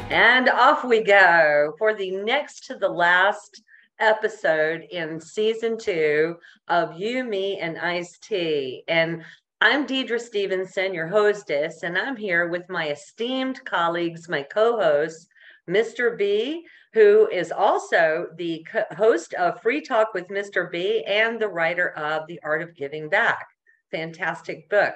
And off we go for the next to the last episode in season 2 of You, Me, and ICED. And I'm Dedra Stevenson, your hostess, and I'm here with my esteemed colleagues, my co-hosts, Mr. B, who is also the host of Free Talk with Mr. B and the writer of The Art of Giving Back. Fantastic book.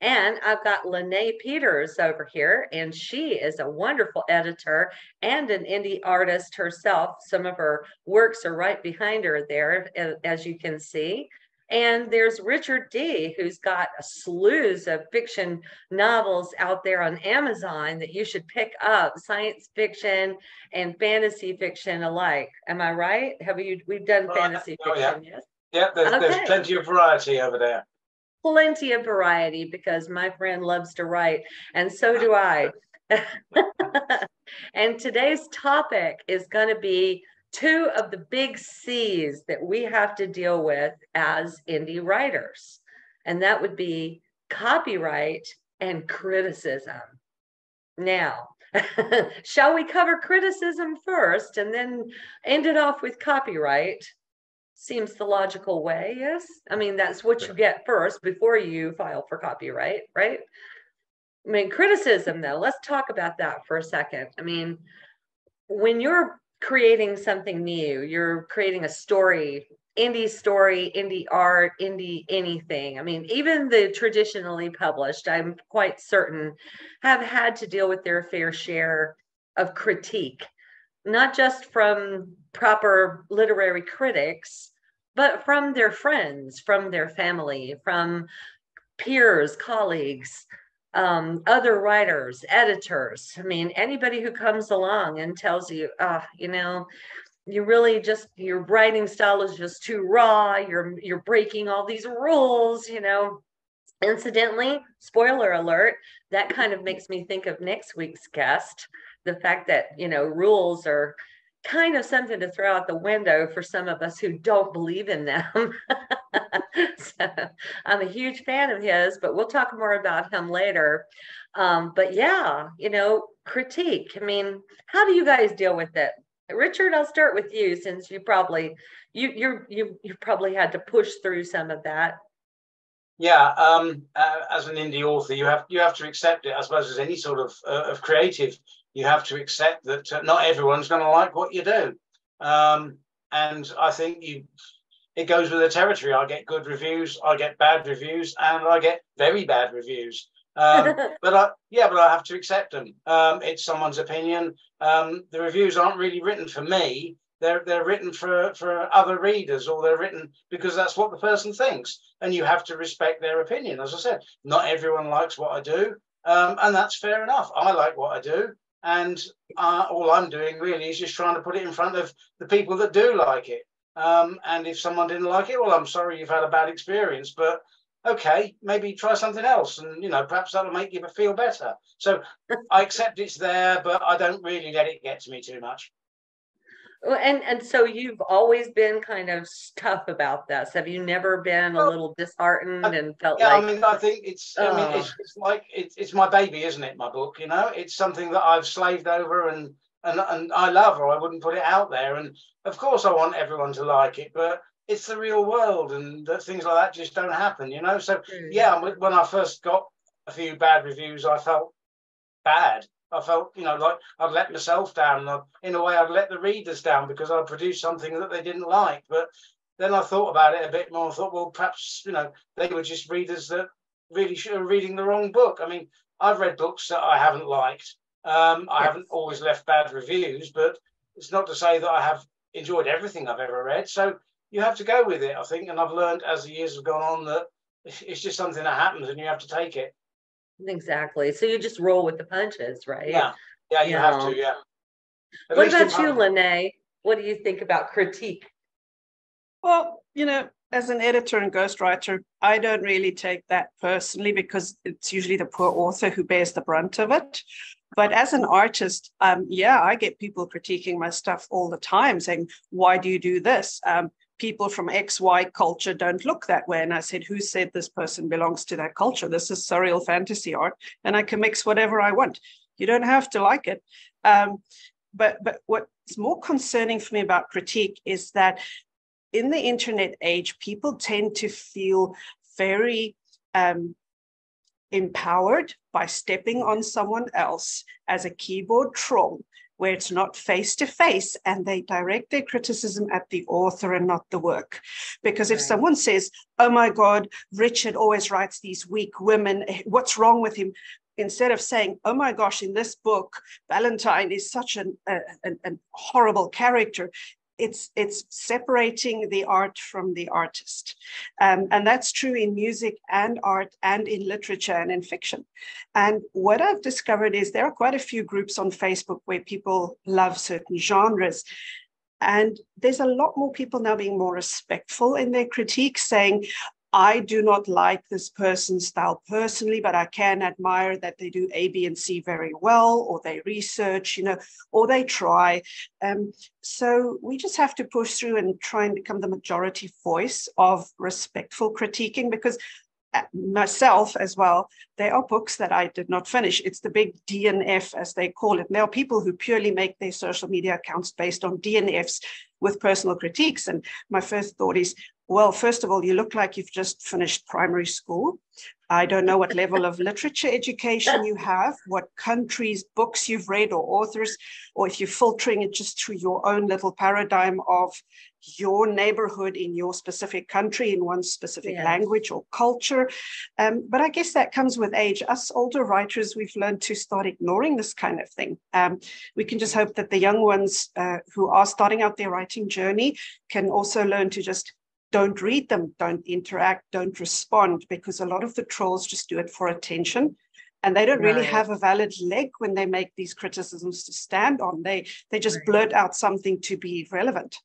And I've got Lene Pieters over here, and she is a wonderful editor and an indie artist herself. Some of her works are right behind her there, as you can see. And there's Richard D., who's got a slew of fiction novels out there on Amazon that you should pick up, science fiction and fantasy fiction alike. Am I right? We've done fantasy fiction, yes? Yeah, there's plenty of variety over there. Plenty of variety, because my friend loves to write, and so do I. And today's topic is going to be 2 of the big C's that we have to deal with as indie writers, and that would be copyright and criticism. Now, shall we cover criticism first and then end it off with copyright? Seems the logical way, yes? I mean, that's what you get first before you file for copyright, right? I mean, criticism, though, let's talk about that for a second. I mean, when you're creating something new, you're creating a story, indie art, indie anything. I mean, even the traditionally published, I'm quite certain, have had to deal with their fair share of critique, not just from proper literary critics, but from their friends, from their family, from peers, colleagues, other writers, editors. I mean, anybody who comes along and tells you, you really just, your writing style is just too raw, you're breaking all these rules, Incidentally, spoiler alert, that kind of makes me think of next week's guest, the fact that, rules are kind of something to throw out the window for some of us who don't believe in them. So I'm a huge fan of his, but we'll talk more about him later. But yeah, critique. I mean, how do you guys deal with it? Richard, I'll start with you, since you probably had to push through some of that. Yeah, as an indie author, you have to accept it. I suppose as any sort of creative, you have to accept that not everyone's going to like what you do. And I think it goes with the territory. I get good reviews, I get bad reviews, and I get very bad reviews. But I have to accept them. It's someone's opinion. The reviews aren't really written for me. They're written for other readers, or they're written because that's what the person thinks, and you have to respect their opinion. As I said, not everyone likes what I do, and that's fair enough. I like what I do, and all I'm doing really is just trying to put it in front of the people that do like it. And if someone didn't like it, well, I'm sorry you've had a bad experience, but okay, maybe try something else, and perhaps that'll make you feel better. So I accept it's there, but I don't really let it get to me too much. Well, and so you've always been kind of tough about this. Have you never been a little disheartened and felt like? I mean, I think it's like it's my baby, isn't it? My book, it's something that I've slaved over and I love, or I wouldn't put it out there. And of course, I want everyone to like it, but it's the real world, and things like that just don't happen, So yeah, when I first got a few bad reviews, I felt bad. I felt, like I'd let myself down. In a way, I'd let the readers down because I produced something that they didn't like. But then I thought about it a bit more. I thought, well, perhaps, they were just readers that really should have reading the wrong book. I mean, I've read books that I haven't liked. I haven't always left bad reviews, but it's not to say that I have enjoyed everything I've ever read. So you have to go with it, I think. And I've learned as the years have gone on that it's just something that happens and you have to take it. Exactly. So you just roll with the punches, right? Yeah, you have to, yeah. What about you, Lene? What do you think about critique? Well, as an editor and ghostwriter, I don't really take that personally because it's usually the poor author who bears the brunt of it. But as an artist, I get people critiquing my stuff all the time, saying, why do you do this? People from XY culture don't look that way. And I said, who said this person belongs to that culture? This is surreal fantasy art, and I can mix whatever I want. You don't have to like it. But what's more concerning for me about critique is that in the internet age, people tend to feel very empowered by stepping on someone else as a keyboard troll, where it's not face-to-face, and they direct their criticism at the author and not the work. Because if someone says, oh my God, Richard always writes these weak women, what's wrong with him? Instead of saying, oh my gosh, in this book, Valentine is such an horrible character, it's separating the art from the artist. And that's true in music and art and in literature and in fiction. And what I've discovered is there are quite a few groups on Facebook where people love certain genres. And there's a lot more people now being more respectful in their critiques, saying, I do not like this person's style personally, but I can admire that they do A, B, and C very well, or they research, or they try. So we just have to push through and try and become the majority voice of respectful critiquing, because myself as well, there are books that I did not finish. It's the big DNF, as they call it. And there are people who purely make their social media accounts based on DNFs with personal critiques. And my first thought is, well, first of all, you look like you've just finished primary school. I don't know what level of literature education you have, what countries' books you've read or authors, or if you're filtering it just through your own little paradigm of your neighborhood in your specific country, in one specific language or culture. But I guess that comes with age. Us older writers, we've learned to start ignoring this kind of thing. We can just hope that the young ones who are starting out their writing journey can also learn to just don't read them, don't interact, don't respond, because a lot of the trolls just do it for attention. And they don't really have a valid leg when they make these criticisms to stand on. They just blurt out something to be relevant.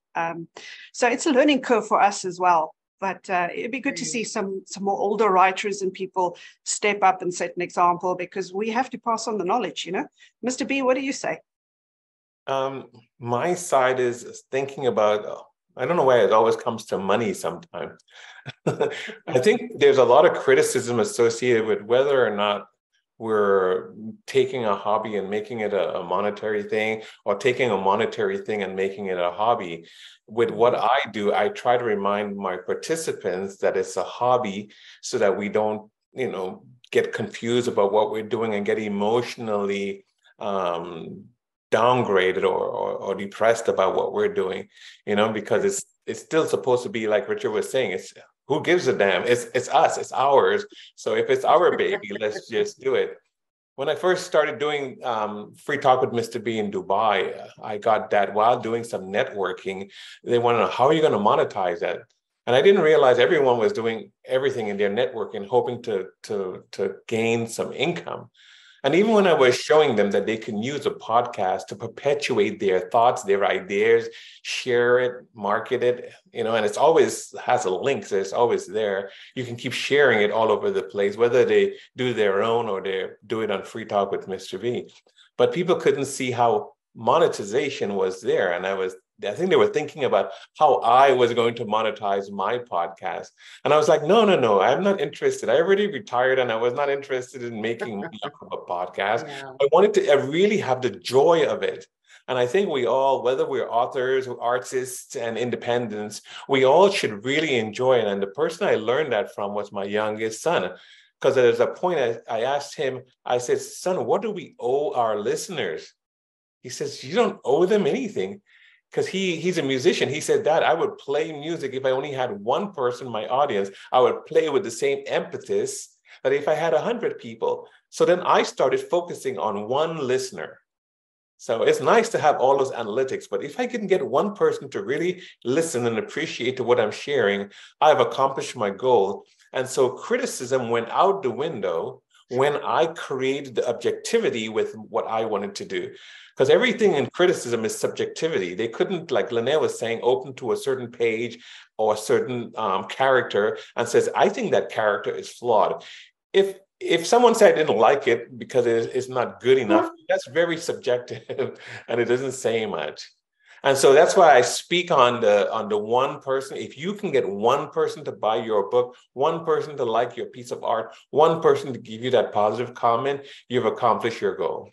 So it's a learning curve for us as well. But it'd be good to see some more older writers and people step up and set an example, because we have to pass on the knowledge, Mr. B, what do you say? My side is thinking about, I don't know why it always comes to money sometimes. I think there's a lot of criticism associated with whether or not we're taking a hobby and making it a monetary thing, or taking a monetary thing and making it a hobby. With what I do, I try to remind my participants that it's a hobby, so that we don't, get confused about what we're doing and get emotionally downgraded or depressed about what we're doing, because it's still supposed to be, like Richard was saying, it's who gives a damn? It's us, it's ours. So if it's our baby, let's just do it. When I first started doing Free Talk with Mr. B in Dubai, I got that while doing some networking. They want to know, how are you going to monetize that? And I didn't realize everyone was doing everything in their networking, hoping to gain some income. And even when I was showing them that they can use a podcast to perpetuate their thoughts, their ideas, share it, market it, and it's always has a link, so it's always there. You can keep sharing it all over the place, whether they do their own or they do it on Free Talk with Mr. V. But people couldn't see how monetization was there. And I think they were thinking about how I was going to monetize my podcast. And I was like, no, I'm not interested. I already retired and I was not interested in making money from a podcast. Yeah. I wanted to really have the joy of it. And I think we all, whether we're authors or artists and independents, we all should really enjoy it. And the person I learned that from was my youngest son. Because there's a point I asked him, I said, son, what do we owe our listeners? He says, you don't owe them anything. Because he's a musician. He said, Dad, I would play music if I only had one person in my audience. I would play with the same impetus that if I had 100 people. So then I started focusing on one listener. So it's nice to have all those analytics, but if I can get one person to really listen and appreciate what I'm sharing, I've accomplished my goal. And so criticism went out the window when I created the objectivity with what I wanted to do. Because everything in criticism is subjectivity. They couldn't, like Lene was saying, open to a certain page or a certain character and says, I think that character is flawed. If if someone said I didn't like it because it's not good enough, that's very subjective and it doesn't say much. And so that's why I speak on the one person. If you can get one person to buy your book, one person to like your piece of art, one person to give you that positive comment, you've accomplished your goal.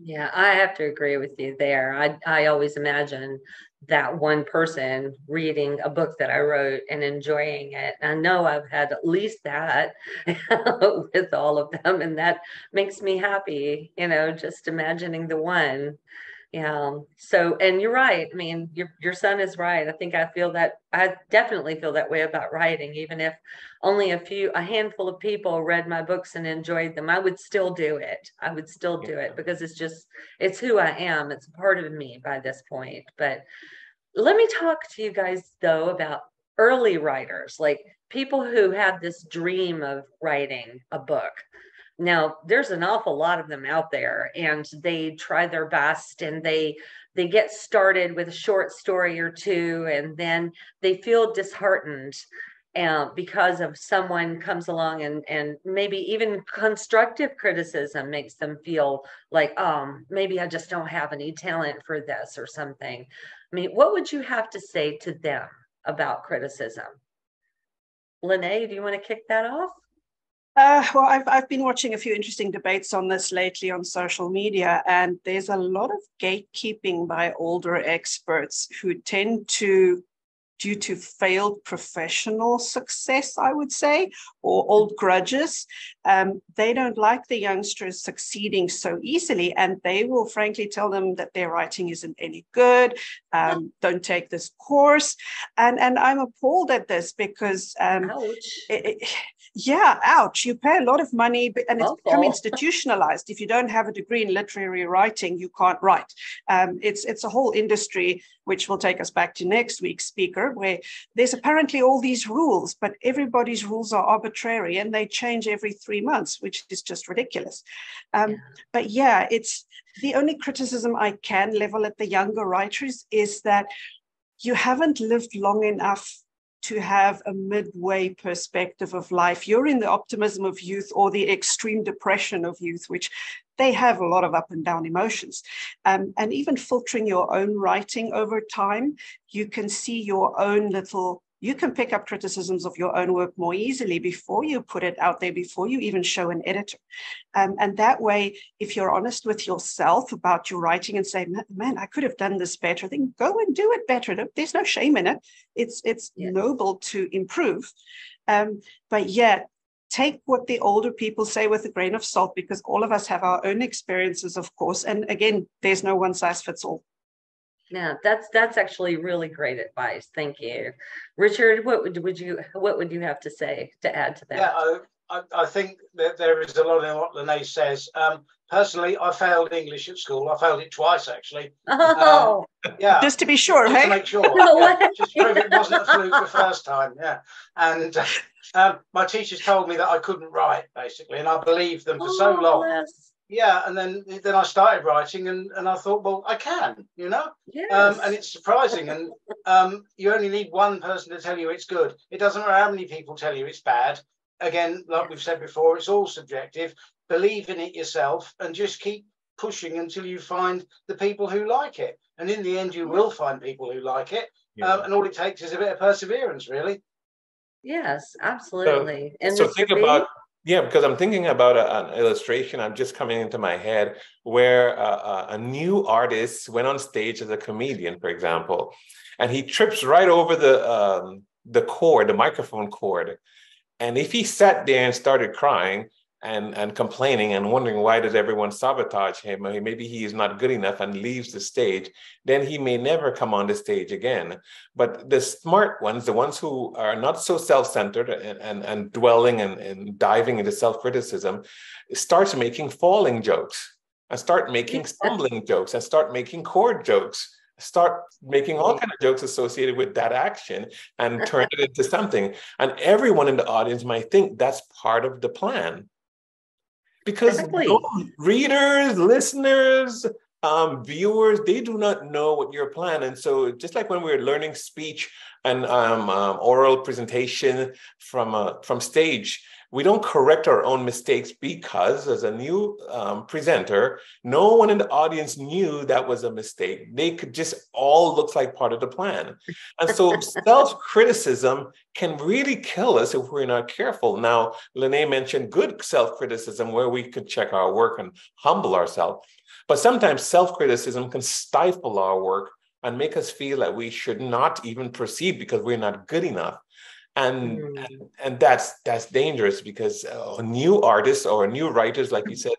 Yeah, I have to agree with you there. I always imagine that one person reading a book that I wrote and enjoying it. I know I've had at least that with all of them, and that makes me happy, just imagining the one. Yeah. So, and you're right. I mean, your son is right. I think I definitely feel that way about writing. Even if only a handful of people read my books and enjoyed them, I would still do it. I would still do it because it's who I am. It's a part of me by this point. But let me talk to you guys though about early writers, like people who have this dream of writing a book. Now, there's an awful lot of them out there, and they try their best, and they get started with a short story or two, and then they feel disheartened because of someone comes along and maybe even constructive criticism makes them feel like, maybe I just don't have any talent for this or something. I mean, what would you have to say to them about criticism? Lene, do you want to kick that off? Well, I've been watching a few interesting debates on this lately on social media, and there's a lot of gatekeeping by older experts who tend to, due to failed professional success, I would say, or old grudges, they don't like the youngsters succeeding so easily, and they will frankly tell them that their writing isn't any good, don't take this course. And I'm appalled at this because ouch. You pay a lot of money, and it's become institutionalized. If you don't have a degree in literary writing, you can't write. It's a whole industry, which will take us back to next week's speaker, where there's apparently all these rules, but everybody's rules are arbitrary and they change every 3 months, which is just ridiculous. But yeah, it's the only criticism I can level at the younger writers is that you haven't lived long enough to have a midway perspective of life. You're in the optimism of youth or the extreme depression of youth, which they have a lot of up and down emotions. And even filtering your own writing over time, you can see your own you can pick up criticisms of your own work more easily before you put it out there, before you even show an editor. And that way, if you're honest with yourself about your writing and say, man, I could have done this better, then go and do it better. There's no shame in it. It's noble to improve. But yeah, take what the older people say with a grain of salt, because all of us have our own experiences, of course. And again, there's no one size fits all. Yeah, that's actually really great advice. Thank you, Richard. What would you have to say to add to that? Yeah, I think that there is a lot in what Lene says. Personally, I failed English at school. I failed it twice, actually. Oh, yeah. Just to be sure, just hey? to make sure. Just to prove it wasn't a fluke the first time. Yeah, and my teachers told me that I couldn't write, basically, and I believed them for so long. Bless. Yeah, and then I started writing, and I thought, well, I can, Yes. and it's surprising, and you only need one person to tell you it's good. It doesn't matter how many people tell you it's bad. Again, like we've said before, it's all subjective. Believe in it yourself, and just keep pushing until you find the people who like it. And in the end, you will find people who like it, and all it takes is a bit of perseverance, really. Yes, absolutely. So think about. Yeah, because I'm thinking about an illustration. I'm just coming into my head where a new artist went on stage as a comedian, for example, and he trips right over the cord, the microphone cord. And if he sat there and started crying and complaining and wondering why does everyone sabotage him, or maybe he is not good enough and leaves the stage, then he may never come on the stage again. But the smart ones, the ones who are not so self-centered and dwelling and diving into self-criticism, starts making falling jokes and start making stumbling jokes and start making chord jokes. Start making all kinds of jokes associated with that action and turn it into something. And everyone in the audience might think that's part of the plan. Because readers, listeners, viewers, they do not know what your plan. And so just like when we're learning speech and oral presentation from stage, we don't correct our own mistakes because as a new presenter, no one in the audience knew that was a mistake. They could just all look like part of the plan. And so self-criticism can really kill us if we're not careful. Now, Lene mentioned good self-criticism where we could check our work and humble ourselves. But sometimes self-criticism can stifle our work and make us feel that we should not even proceed because we're not good enough. And that's dangerous because new artists or new writers, like you said,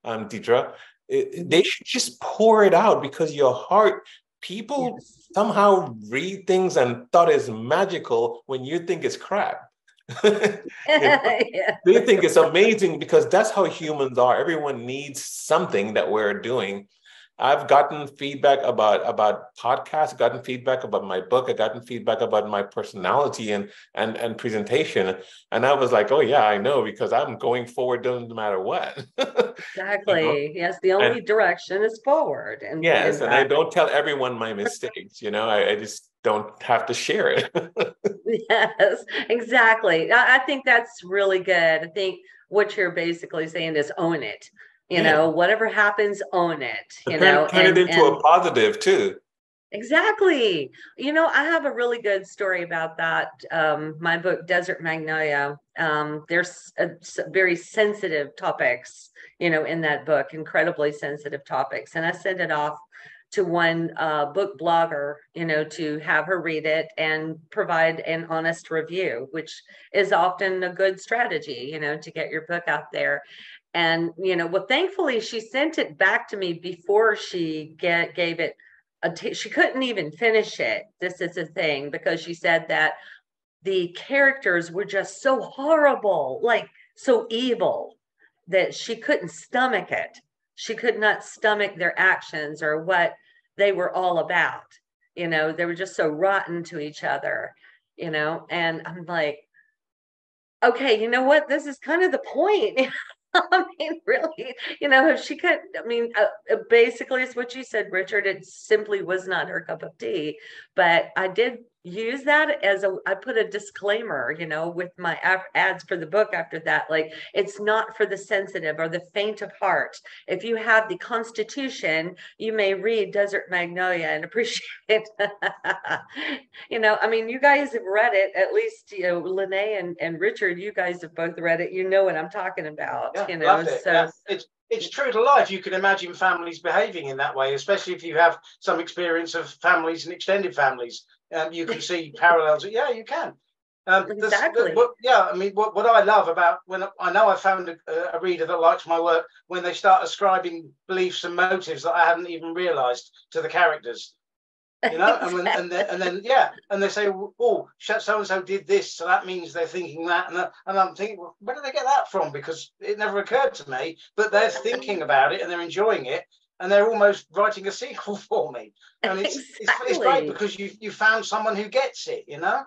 Dedra, they should just pour it out because your heart, people somehow read things and thought it's magical when you think it's crap. They think it's amazing because that's how humans are. Everyone needs something that we're doing. I've gotten feedback about podcasts, gotten feedback about my book, I've gotten feedback about my personality and presentation. And I was like, oh yeah, I know, because I'm going forward no matter what. Exactly. You know? Yes, the only direction is forward. And yes, and I don't tell everyone my mistakes, you know, I just don't have to share it. Yes, exactly. I think that's really good. I think what you're basically saying is own it. You know, whatever happens, own it. You know, turn it into a positive too. Exactly. You know, I have a really good story about that. My book, Desert Magnolia. There's very sensitive topics, you know, in that book, incredibly sensitive topics, and I sent it off to one book blogger, you know, to have her read it and provide an honest review, which is often a good strategy, you know, to get your book out there. And, you know, well, thankfully she sent it back to me before she gave it she couldn't even finish it. This is a thing, because she said that the characters were just so horrible, like so evil, that she couldn't stomach it. She could not stomach their actions or what they were all about. You know, they were just so rotten to each other, you know, and I'm like, okay, you know what? This is kind of the point. I mean, really, you know, if she could, I mean, basically it's what you said, Richard. It simply was not her cup of tea. But I did use that as I put a disclaimer, you know, with my ads for the book after that. Like, it's not for the sensitive or the faint of heart. If you have the Constitution, you may read Desert Magnolia and appreciate it. You know, I mean, you guys have read it, at least, you know, Lene and Richard, you guys have both read it. You know what I'm talking about. Yeah, you know, loved it. so yeah. It's true to life. You can imagine families behaving in that way, especially if you have some experience of families and extended families. You can see parallels. Yeah, you can. Exactly. I mean, what I love about when I know I found a reader that likes my work when they start ascribing beliefs and motives that I hadn't even realized to the characters. You know, and then they say, oh, so and so did this, so that means they're thinking that, and I'm thinking, well, where did they get that from? Because it never occurred to me. But they're thinking about it and they're enjoying it, and they're almost writing a sequel for me. And it's great because you found someone who gets it. You know.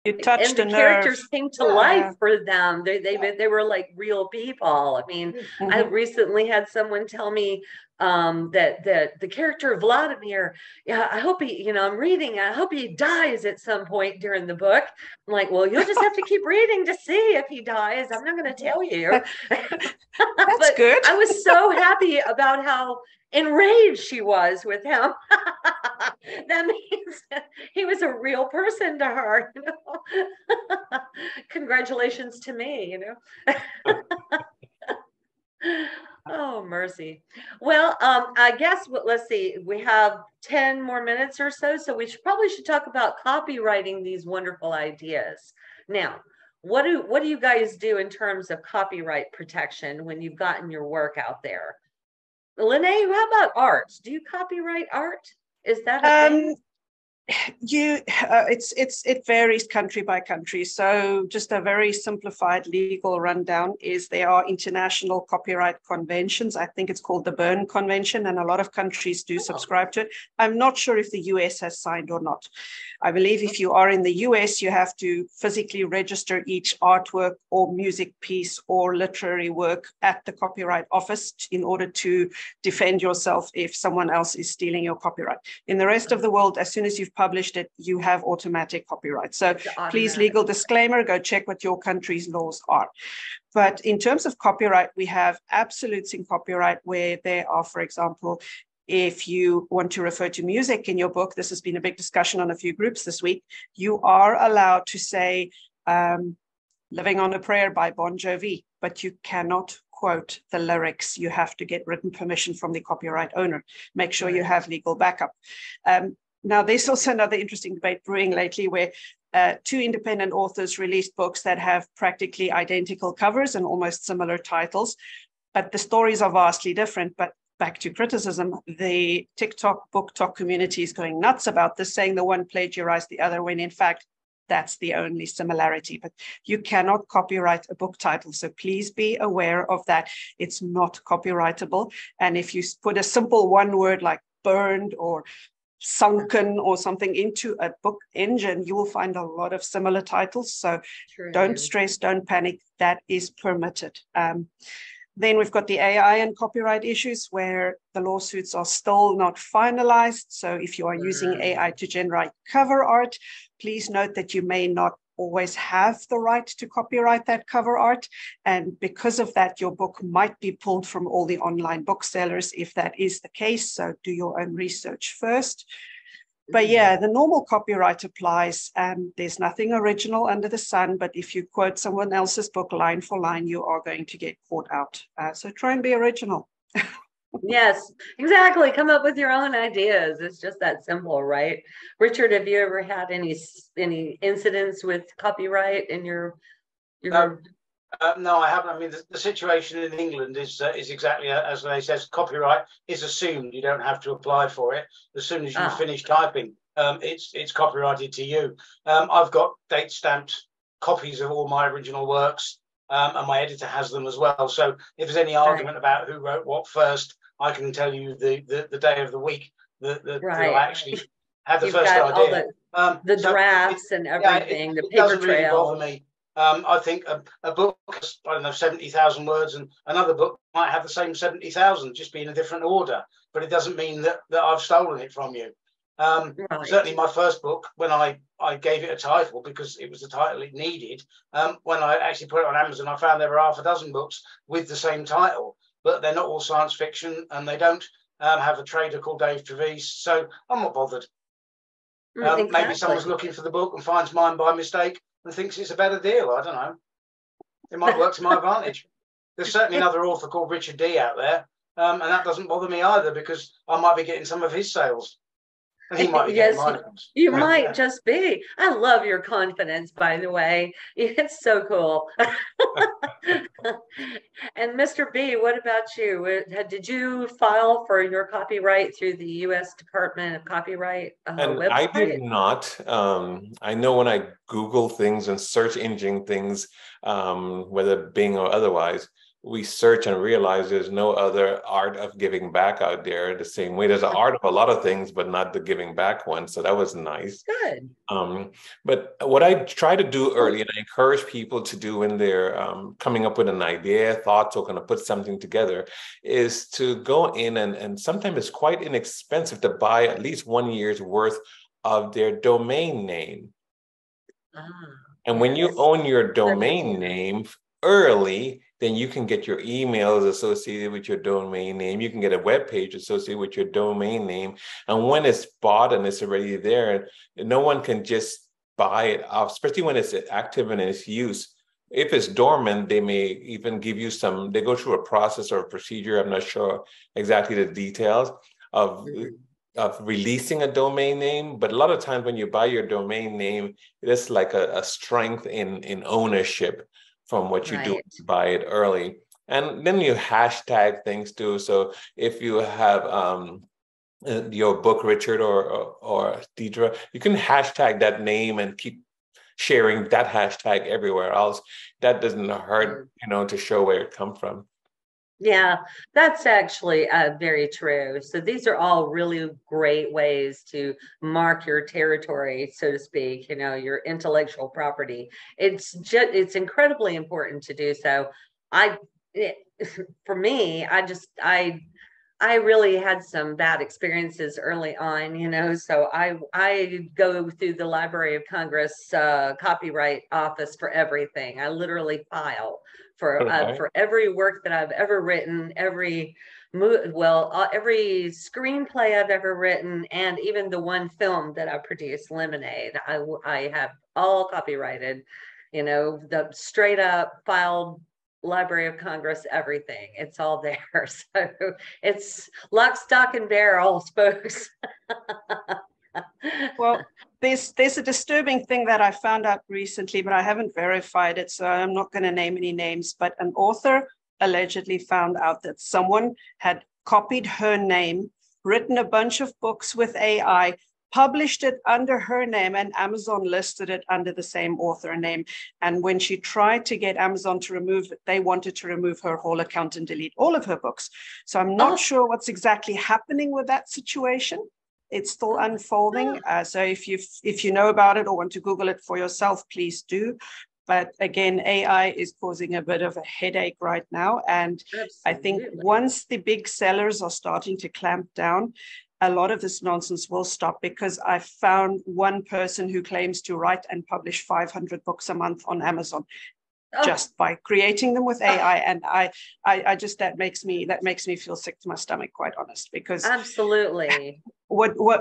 You touched and the characters came to life for them. They were like real people. I mean, I recently had someone tell me that the character of Vladimir, I hope he, you know, I'm reading, I hope he dies at some point during the book. I'm like, well, you'll just have to keep reading to see if he dies. I'm not going to tell you. That's good. I was so happy about how enraged she was with him. That means he was a real person to her, you know. Congratulations to me, you know. Oh, mercy. Well, I guess let's see, we have 10 more minutes or so, so we probably should talk about copywriting these wonderful ideas. Now, what do you guys do in terms of copyright protection when you've gotten your work out there? Lene, how about art? Do you copyright art? Is that a thing? It varies country by country. So just a very simplified legal rundown is there are international copyright conventions. I think it's called the Berne Convention, and a lot of countries do subscribe to it. I'm not sure if the US has signed or not. I believe if you are in the US, you have to physically register each artwork or music piece or literary work at the Copyright Office in order to defend yourself if someone else is stealing your copyright. In the rest of the world, as soon as you've published it, you have automatic copyright. So please, legal disclaimer, go check what your country's laws are. But in terms of copyright, we have absolutes in copyright where there are, for example, if you want to refer to music in your book, this has been a big discussion on a few groups this week, you are allowed to say Living on a Prayer by Bon Jovi, but you cannot quote the lyrics. You have to get written permission from the copyright owner. Make sure you have legal backup. Now, there's also another interesting debate brewing lately where two independent authors released books that have practically identical covers and almost similar titles, but the stories are vastly different. But back to criticism, the TikTok book talk community is going nuts about this, saying the one plagiarized the other, when in fact, that's the only similarity. But you cannot copyright a book title. So please be aware of that. It's not copyrightable. And if you put a simple one word like burned or sunken or something into a book engine, you will find a lot of similar titles. So don't stress, don't panic. That is permitted. Then we've got the AI and copyright issues where the lawsuits are still not finalized. So if you are using AI to generate cover art, please note that you may not always have the right to copyright that cover art. And because of that, your book might be pulled from all the online booksellers if that is the case. So do your own research first. But yeah, the normal copyright applies. There's nothing original under the sun, but if you quote someone else's book line for line, you are going to get caught out. So try and be original. Yes, exactly. Come up with your own ideas. It's just that simple, right? Richard, have you ever had any incidents with copyright in your No, I haven't. I mean, the situation in England is exactly as Lene says. Copyright is assumed. You don't have to apply for it. As soon as you finish typing, it's copyrighted to you. I've got date stamped copies of all my original works, and my editor has them as well. So if there's any argument about who wrote what first, I can tell you the day of the week that I actually had the first idea. The drafts and everything, the paper doesn't trail. Really bother me. I think a book, I don't know, 70,000 words, and another book might have the same 70,000, just be in a different order. But it doesn't mean that I've stolen it from you. Certainly my first book, when I gave it a title because it was the title it needed, when I actually put it on Amazon, I found there were half a dozen books with the same title, but they're not all science fiction, and they don't have a trader called Dave Trevize, so I'm not bothered. Exactly. Maybe someone's looking for the book and finds mine by mistake and thinks it's a better deal. I don't know. It might work to my advantage. There's certainly another author called Richard D out there, and that doesn't bother me either because I might be getting some of his sales. And he might be getting mine. You might just be. I love your confidence, by the way. It's so cool. And Mr. B, what about you? Did you file for your copyright through the U.S. Department of Copyright website? I did not. I know when I Google things and search engine things, whether Bing or otherwise, we search and realize there's no other art of giving back out there the same way. There's an art of a lot of things, but not the giving back one. So that was nice. Good. But what I try to do early, and I encourage people to do when they're coming up with an idea, thoughts, or going to put something together, is to go in and sometimes it's quite inexpensive to buy at least 1 year's worth of their domain name. And when you own your domain name early, then you can get your emails associated with your domain name. You can get a web page associated with your domain name. And when it's bought and it's already there, no one can just buy it off, especially when it's active in its use. If it's dormant, they may even give you they go through a process or a procedure. I'm not sure exactly the details of releasing a domain name. But a lot of times when you buy your domain name, it's like a strength in ownership from what you do to buy it early. And then you hashtag things too. So if you have your book, Richard or Dedra, you can hashtag that name and keep sharing that hashtag everywhere else. That doesn't hurt, to show where it come from. Yeah, that's actually very true. So these are all really great ways to mark your territory, so to speak, your intellectual property. It's incredibly important to do so. For me, I I really had some bad experiences early on, so I go through the Library of Congress copyright office for everything. I literally file for every work that I've ever written, every screenplay I've ever written, and even the one film that I produced, Lemonade. I have all copyrighted, the straight up filed Library of Congress, everything. It's all there. So it's lock, stock, and barrel, folks. Well, there's a disturbing thing that I found out recently, but I haven't verified it, so I'm not going to name any names. But an author allegedly found out that someone had copied her name, written a bunch of books with AI, published it under her name, and Amazon listed it under the same author name. And when she tried to get Amazon to remove it, they wanted to remove her whole account and delete all of her books. So I'm not sure what's exactly happening with that situation. It's still unfolding. So if you know about it or want to Google it for yourself, please do. But again, AI is causing a bit of a headache right now. And absolutely. I think once the big sellers are starting to clamp down, a lot of this nonsense will stop, because I found one person who claims to write and publish 500 books a month on Amazon just by creating them with AI. And I just, that makes me feel sick to my stomach, quite honest, because absolutely.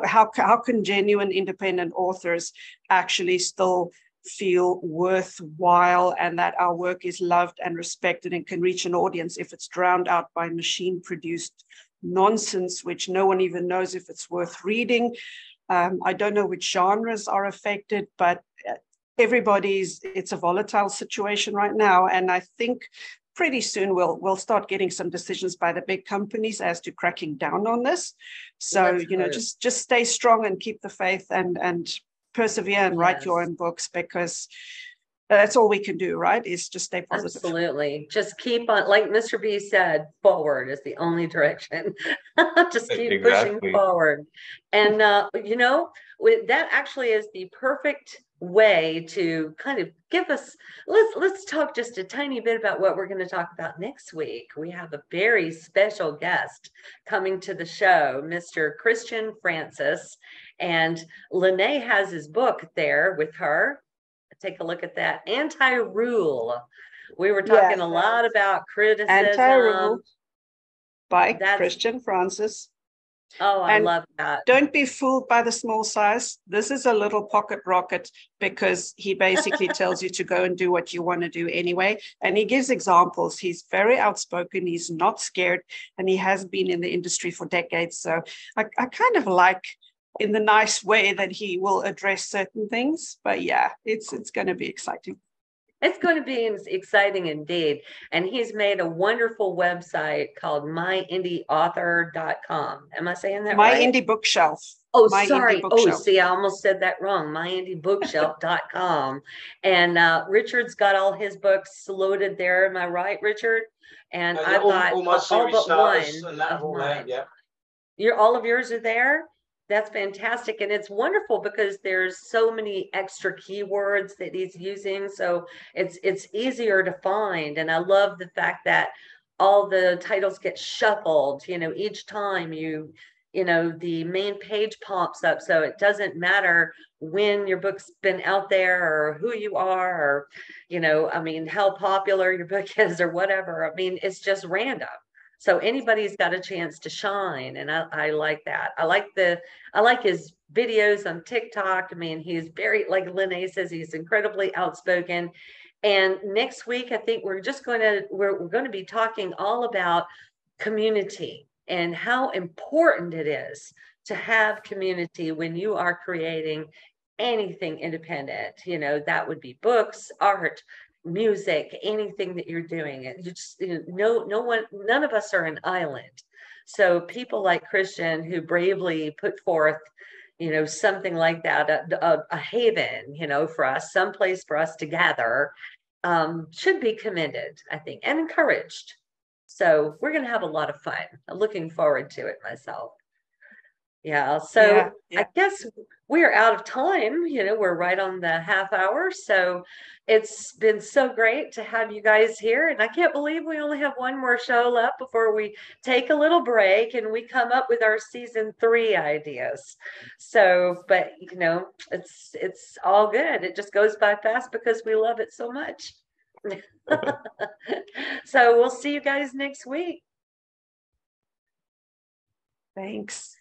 How can genuine independent authors actually still feel worthwhile, and that our work is loved and respected and can reach an audience if it's drowned out by machine produced nonsense, which no one even knows if it's worth reading? I don't know which genres are affected, but it's a volatile situation right now. And I think pretty soon we'll start getting some decisions by the big companies as to cracking down on this. So, just stay strong and keep the faith and persevere and write your own books, because that's all we can do, right? Is just stay positive. Absolutely. Just keep on, like Mr. B said, forward is the only direction. Just keep pushing forward. And, that actually is the perfect way to kind of give us, let's talk just a tiny bit about what we're going to talk about next week. We have a very special guest coming to the show, Mr. Christian Francis, and Lene has his book there with her. Take a look at that. Anti-Rule. We were talking a lot about criticism. Anti-Rule by Christian Francis. Oh, I love that. Don't be fooled by the small size. This is a little pocket rocket, because he basically tells you to go and do what you want to do anyway. And he gives examples. He's very outspoken. He's not scared. And he has been in the industry for decades. So I kind of like, in the nice way, that he will address certain things. But yeah, it's going to be exciting. It's going to be exciting indeed. And he's made a wonderful website called myindieauthor.com. Am I saying that right? My Indie Bookshelf. Oh, sorry. Oh, see, I almost said that wrong. myindiebookshelf.com. And Richard's got all his books loaded there. Am I right, Richard? And I bought all but one of mine. Yeah. All of yours are there? That's fantastic. And it's wonderful because there's so many extra keywords that he's using. So it's easier to find. And I love the fact that all the titles get shuffled, each time the main page pops up. So it doesn't matter when your book's been out there or who you are, or, how popular your book is or whatever. It's just random. So anybody's got a chance to shine. And I like that. I like his videos on TikTok. He's very, like Lene says, he's incredibly outspoken. And next week, I think we're going to be talking all about community and how important it is to have community when you are creating anything independent. That would be books, art, music, anything that you're doing. It just, none of us are an island. So people like Christian, who bravely put forth, something like that, a haven, for us, someplace for us to gather, should be commended, I think, and encouraged. So we're going to have a lot of fun. I'm looking forward to it myself. Yeah. So I guess we're out of time. You know, we're right on the half hour. So it's been so great to have you guys here. And I can't believe we only have one more show left before we take a little break and we come up with our season 3 ideas. So, but you know, it's all good. It just goes by fast because we love it so much. So we'll see you guys next week. Thanks.